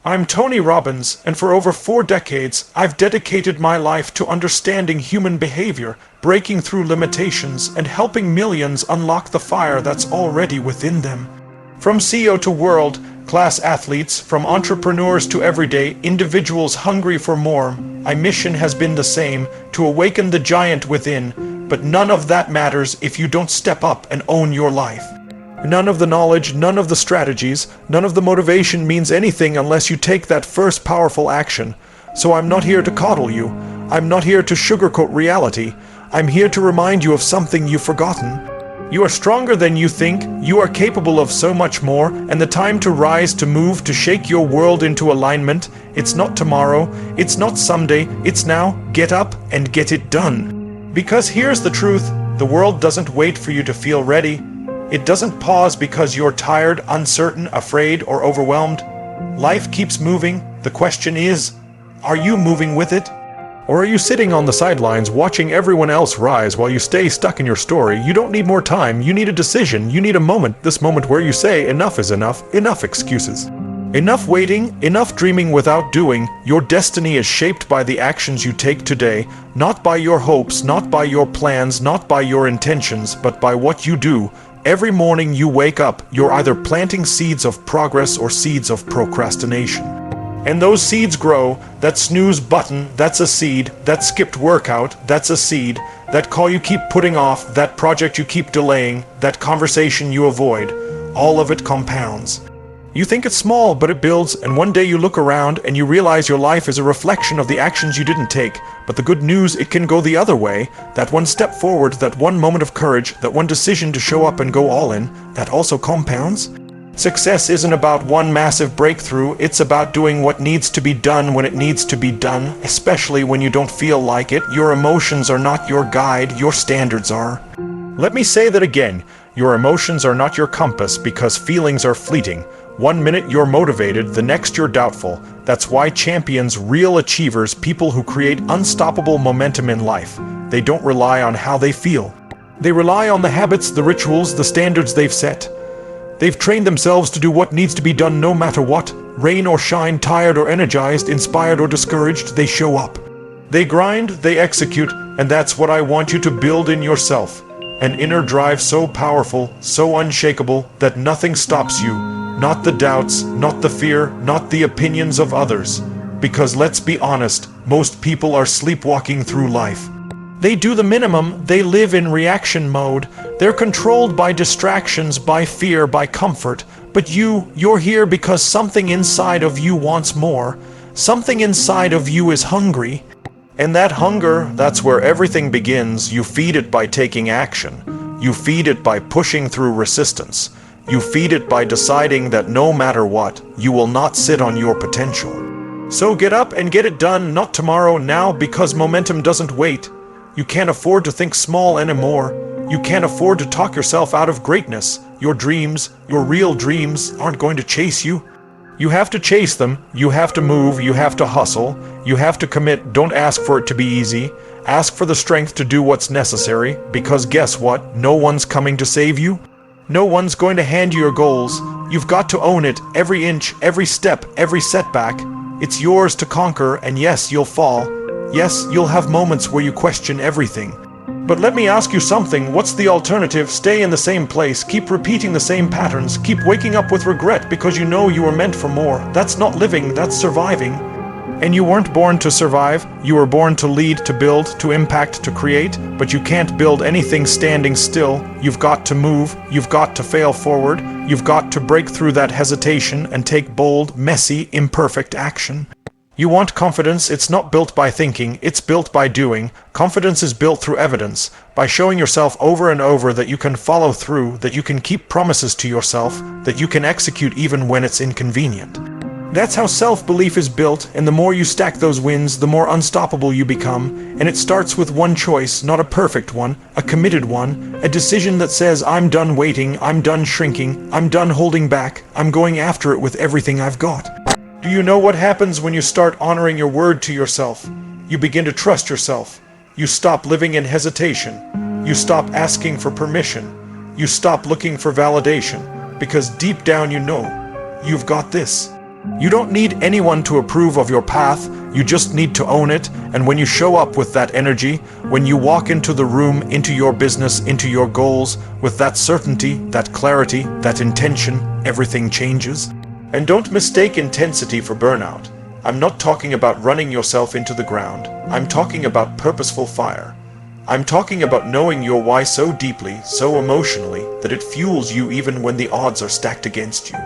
I'm Tony Robbins, and for over 4 decades, I've dedicated my life to understanding human behavior, breaking through limitations, and helping millions unlock the fire that's already within them. From CEO to world-class athletes, from entrepreneurs to everyday individuals hungry for more, my mission has been the same, to awaken the giant within. But none of that matters if you don't step up and own your life. None of the knowledge, none of the strategies, none of the motivation means anything unless you take that first powerful action. So I'm not here to coddle you. I'm not here to sugarcoat reality. I'm here to remind you of something you've forgotten. You are stronger than you think, you are capable of so much more, and the time to rise, to move, to shake your world into alignment, it's not tomorrow, it's not someday, it's now. Get up and get it done. Because here's the truth, the world doesn't wait for you to feel ready. It doesn't pause because you're tired, uncertain, afraid, or overwhelmed. Life keeps moving. The question is, are you moving with it? Or are you sitting on the sidelines watching everyone else rise while you stay stuck in your story? You don't need more time, you need a decision, you need a moment, this moment where you say enough is enough, enough excuses. Enough waiting, enough dreaming without doing. Your destiny is shaped by the actions you take today, not by your hopes, not by your plans, not by your intentions, but by what you do. Every morning you wake up, you're either planting seeds of progress or seeds of procrastination. And those seeds grow. That snooze button, that's a seed. That skipped workout, that's a seed. That call you keep putting off, that project you keep delaying, that conversation you avoid, all of it compounds. You think it's small, but it builds, and one day you look around and you realize your life is a reflection of the actions you didn't take. But the good news, it can go the other way. That one step forward, that one moment of courage, that one decision to show up and go all in, that also compounds. Success isn't about one massive breakthrough, it's about doing what needs to be done when it needs to be done, especially when you don't feel like it. Your emotions are not your guide, your standards are. Let me say that again, your emotions are not your compass because feelings are fleeting. One minute you're motivated, the next you're doubtful. That's why champions, real achievers, people who create unstoppable momentum in life, they don't rely on how they feel. They rely on the habits, the rituals, the standards they've set. They've trained themselves to do what needs to be done no matter what. Rain or shine, tired or energized, inspired or discouraged, they show up. They grind, they execute, and that's what I want you to build in yourself. An inner drive so powerful, so unshakable, that nothing stops you. Not the doubts, not the fear, not the opinions of others. Because let's be honest, most people are sleepwalking through life. They do the minimum, they live in reaction mode. They're controlled by distractions, by fear, by comfort. But you're here because something inside of you wants more. Something inside of you is hungry. And that hunger, that's where everything begins. You feed it by taking action. You feed it by pushing through resistance. You feed it by deciding that no matter what, you will not sit on your potential. So get up and get it done, not tomorrow, now, because momentum doesn't wait. You can't afford to think small anymore. You can't afford to talk yourself out of greatness. Your dreams, your real dreams, aren't going to chase you. You have to chase them. You have to move. You have to hustle. You have to commit. Don't ask for it to be easy. Ask for the strength to do what's necessary, because guess what? No one's coming to save you. No one's going to hand you your goals. You've got to own it, every inch, every step, every setback. It's yours to conquer, and yes, you'll fall. Yes, you'll have moments where you question everything. But let me ask you something, what's the alternative? Stay in the same place, keep repeating the same patterns, keep waking up with regret because you know you were meant for more. That's not living, that's surviving. And you weren't born to survive, you were born to lead, to build, to impact, to create, but you can't build anything standing still. You've got to move, you've got to fail forward, you've got to break through that hesitation and take bold, messy, imperfect action. You want confidence, it's not built by thinking, it's built by doing. Confidence is built through evidence, by showing yourself over and over that you can follow through, that you can keep promises to yourself, that you can execute even when it's inconvenient. That's how self-belief is built, and the more you stack those wins, the more unstoppable you become. And it starts with one choice, not a perfect one, a committed one, a decision that says, I'm done waiting, I'm done shrinking, I'm done holding back, I'm going after it with everything I've got. Do you know what happens when you start honoring your word to yourself? You begin to trust yourself. You stop living in hesitation. You stop asking for permission. You stop looking for validation, because deep down you know, you've got this. You don't need anyone to approve of your path, you just need to own it, and when you show up with that energy, when you walk into the room, into your business, into your goals, with that certainty, that clarity, that intention, everything changes. And don't mistake intensity for burnout. I'm not talking about running yourself into the ground. I'm talking about purposeful fire. I'm talking about knowing your why so deeply, so emotionally, that it fuels you even when the odds are stacked against you.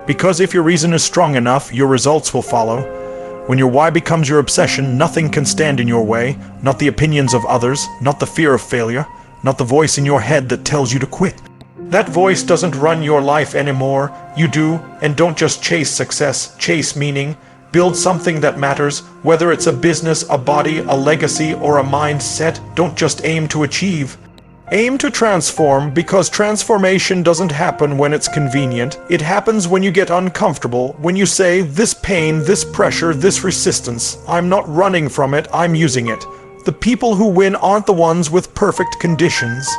Because if your reason is strong enough, your results will follow. When your why becomes your obsession, nothing can stand in your way, not the opinions of others, not the fear of failure, not the voice in your head that tells you to quit. That voice doesn't run your life anymore. You do, and don't just chase success, chase meaning. Build something that matters, whether it's a business, a body, a legacy, or a mindset. Don't just aim to achieve. Aim to transform, because transformation doesn't happen when it's convenient. It happens when you get uncomfortable, when you say, this pain, this pressure, this resistance, I'm not running from it, I'm using it. The people who win aren't the ones with perfect conditions.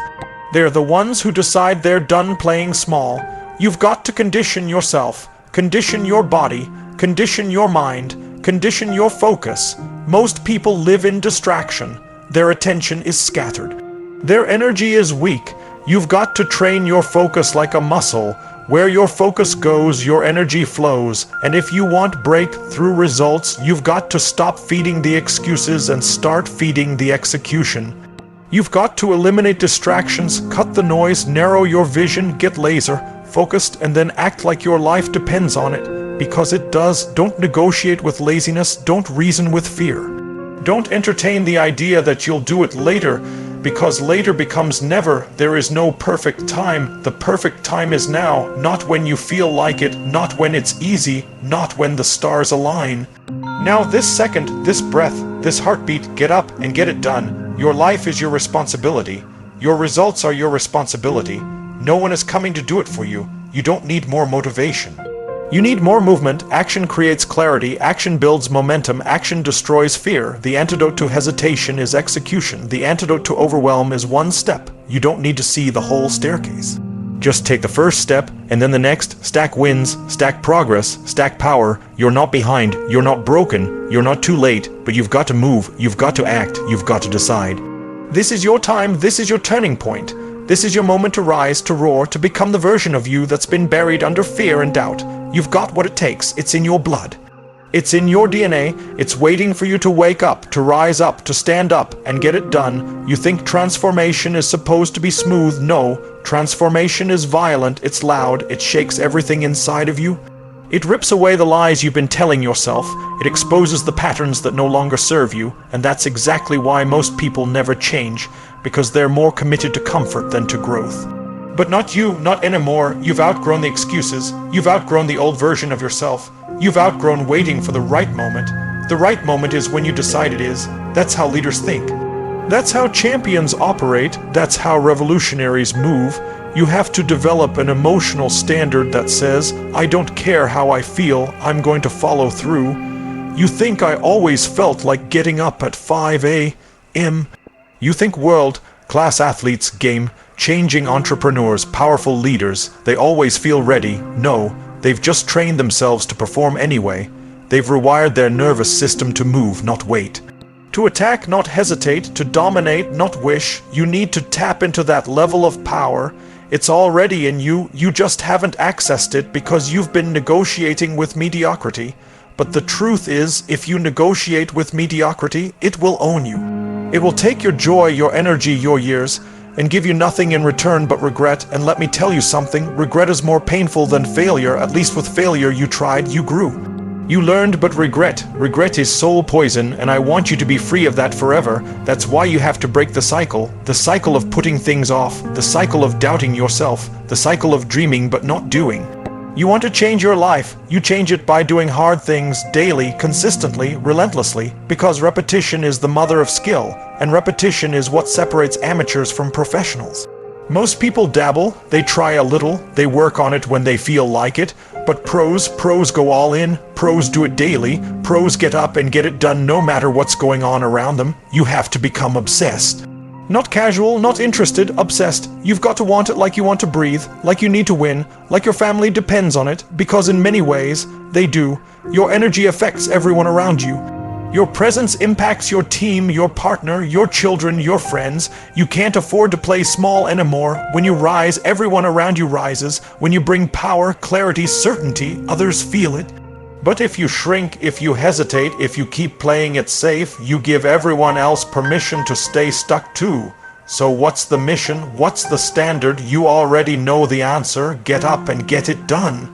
They're the ones who decide they're done playing small. You've got to condition yourself, condition your body, condition your mind, condition your focus. Most people live in distraction. Their attention is scattered. Their energy is weak. You've got to train your focus like a muscle. Where your focus goes, your energy flows. And if you want breakthrough results, you've got to stop feeding the excuses and start feeding the execution. You've got to eliminate distractions, cut the noise, narrow your vision, get laser focused, and then act like your life depends on it. Because it does. Don't negotiate with laziness. Don't reason with fear. Don't entertain the idea that you'll do it later, because later becomes never. There is no perfect time. The perfect time is now, not when you feel like it, not when it's easy, not when the stars align. Now, this second, this breath, this heartbeat, get up and get it done. Your life is your responsibility. Your results are your responsibility. No one is coming to do it for you. You don't need more motivation. You need more movement. Action creates clarity. Action builds momentum. Action destroys fear. The antidote to hesitation is execution. The antidote to overwhelm is one step. You don't need to see the whole staircase. Just take the first step, and then the next. Stack wins, stack progress, stack power. You're not behind. You're not broken. You're not too late, but you've got to move. You've got to act. You've got to decide. This is your time. This is your turning point. This is your moment to rise, to roar, to become the version of you that's been buried under fear and doubt. You've got what it takes. It's in your blood. It's in your DNA. It's waiting for you to wake up, to rise up, to stand up and get it done. You think transformation is supposed to be smooth? No. Transformation is violent. It's loud. It shakes everything inside of you. It rips away the lies you've been telling yourself. It exposes the patterns that no longer serve you. And that's exactly why most people never change, because they're more committed to comfort than to growth. But not you, not anymore. You've outgrown the excuses. You've outgrown the old version of yourself. You've outgrown waiting for the right moment. The right moment is when you decide it is. That's how leaders think. That's how champions operate. That's how revolutionaries move. You have to develop an emotional standard that says, I don't care how I feel, I'm going to follow through. You think I always felt like getting up at 5 a.m. You think world-class athletes, game-changing entrepreneurs, powerful leaders, they always feel ready. No, they've just trained themselves to perform anyway. They've rewired their nervous system to move, not wait. To attack, not hesitate. To dominate, not wish. You need to tap into that level of power. It's already in you. You just haven't accessed it because you've been negotiating with mediocrity. But the truth is, if you negotiate with mediocrity, it will own you. It will take your joy, your energy, your years, and give you nothing in return but regret. And let me tell you something, regret is more painful than failure. At least with failure you tried, you grew. You learned, but regret is soul poison, and I want you to be free of that forever. That's why you have to break the cycle of putting things off, the cycle of doubting yourself, the cycle of dreaming but not doing. You want to change your life, you change it by doing hard things daily, consistently, relentlessly, because repetition is the mother of skill, and repetition is what separates amateurs from professionals. Most people dabble, they try a little, they work on it when they feel like it, but pros go all in, pros do it daily, pros get up and get it done no matter what's going on around them. You have to become obsessed. Not casual, not interested, obsessed. You've got to want it like you want to breathe, like you need to win, like your family depends on it, because in many ways, they do. Your energy affects everyone around you. Your presence impacts your team, your partner, your children, your friends. You can't afford to play small anymore. When you rise, everyone around you rises. When you bring power, clarity, certainty, others feel it. But if you shrink, if you hesitate, if you keep playing it safe, you give everyone else permission to stay stuck too. So what's the mission? What's the standard? You already know the answer. Get up and get it done.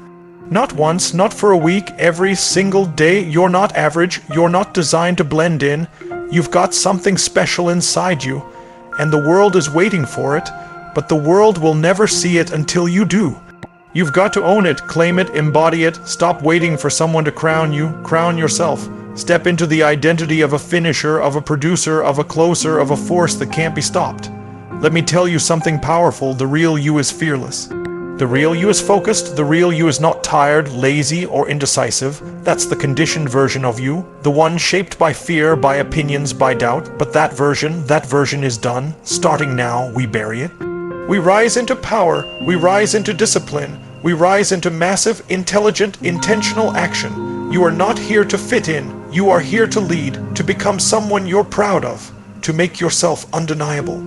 Not once, not for a week, every single day. You're not average. You're not designed to blend in. You've got something special inside you, and the world is waiting for it, but the world will never see it until you do. You've got to own it, claim it, embody it. Stop waiting for someone to crown you. Crown yourself. Step into the identity of a finisher, of a producer, of a closer, of a force that can't be stopped. Let me tell you something powerful. The real you is fearless. The real you is focused. The real you is not tired, lazy, or indecisive. That's the conditioned version of you. The one shaped by fear, by opinions, by doubt. But that version is done. Starting now, we bury it. We rise into power. We rise into discipline. We rise into massive, intelligent, intentional action. You are not here to fit in. You are here to lead, to become someone you're proud of, to make yourself undeniable.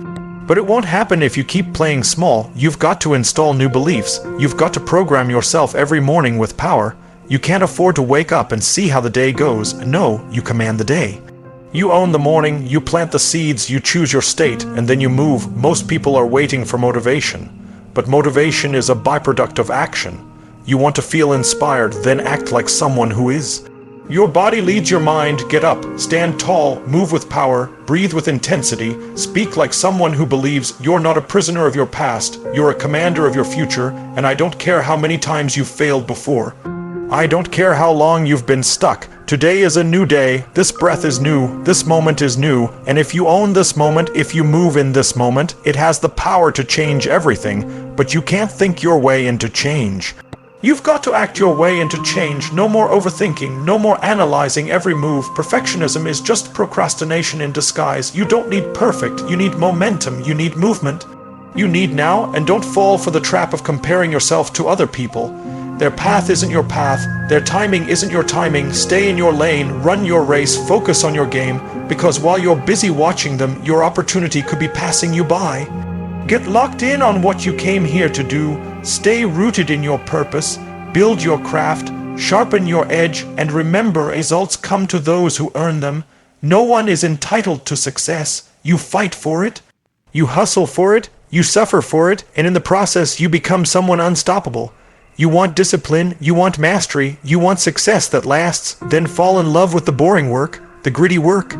But it won't happen if you keep playing small. You've got to install new beliefs. You've got to program yourself every morning with power. You can't afford to wake up and see how the day goes. No, you command the day. You own the morning, you plant the seeds, you choose your state, and then you move. Most people are waiting for motivation. But motivation is a byproduct of action. You want to feel inspired, then act like someone who is. Your body leads your mind. Get up, stand tall, move with power, breathe with intensity, speak like someone who believes you're not a prisoner of your past, you're a commander of your future, and I don't care how many times you've failed before. I don't care how long you've been stuck. Today is a new day, this breath is new, this moment is new, and if you own this moment, if you move in this moment, it has the power to change everything, but you can't think your way into change. You've got to act your way into change. No more overthinking, no more analyzing every move. Perfectionism is just procrastination in disguise. You don't need perfect, you need momentum, you need movement. You need now, and don't fall for the trap of comparing yourself to other people. Their path isn't your path, their timing isn't your timing. Stay in your lane, run your race, focus on your game, because while you're busy watching them, your opportunity could be passing you by. Get locked in on what you came here to do. Stay rooted in your purpose. Build your craft. Sharpen your edge. And remember, results come to those who earn them. No one is entitled to success. You fight for it. You hustle for it. You suffer for it. And in the process, you become someone unstoppable. You want discipline. You want mastery. You want success that lasts. Then fall in love with the boring work, the gritty work.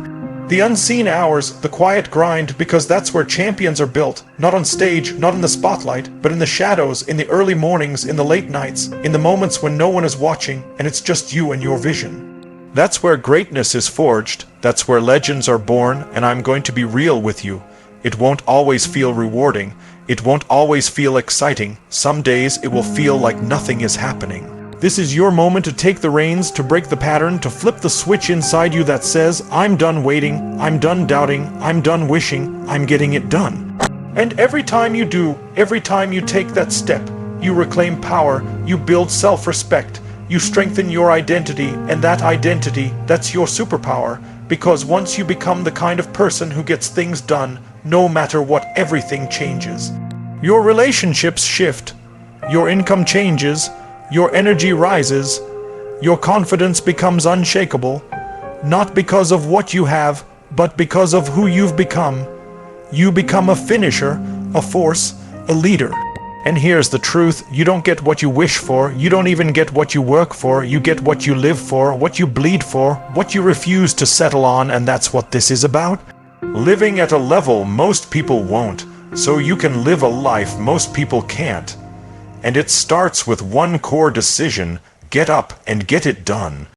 The unseen hours, the quiet grind, because that's where champions are built. Not on stage, not in the spotlight, but in the shadows, in the early mornings, in the late nights, in the moments when no one is watching, and it's just you and your vision. That's where greatness is forged. That's where legends are born, and I'm going to be real with you. It won't always feel rewarding. It won't always feel exciting. Some days it will feel like nothing is happening. This is your moment to take the reins, to break the pattern, to flip the switch inside you that says, I'm done waiting, I'm done doubting, I'm done wishing, I'm getting it done. And every time you do, every time you take that step, you reclaim power, you build self-respect, you strengthen your identity, and that identity, that's your superpower. Because once you become the kind of person who gets things done, no matter what, everything changes. Your relationships shift, your income changes, your energy rises, your confidence becomes unshakable, not because of what you have, but because of who you've become. You become a finisher, a force, a leader. And here's the truth, you don't get what you wish for, you don't even get what you work for, you get what you live for, what you bleed for, what you refuse to settle on, and that's what this is about. Living at a level most people won't, so you can live a life most people can't. And it starts with one core decision: get up and get it done.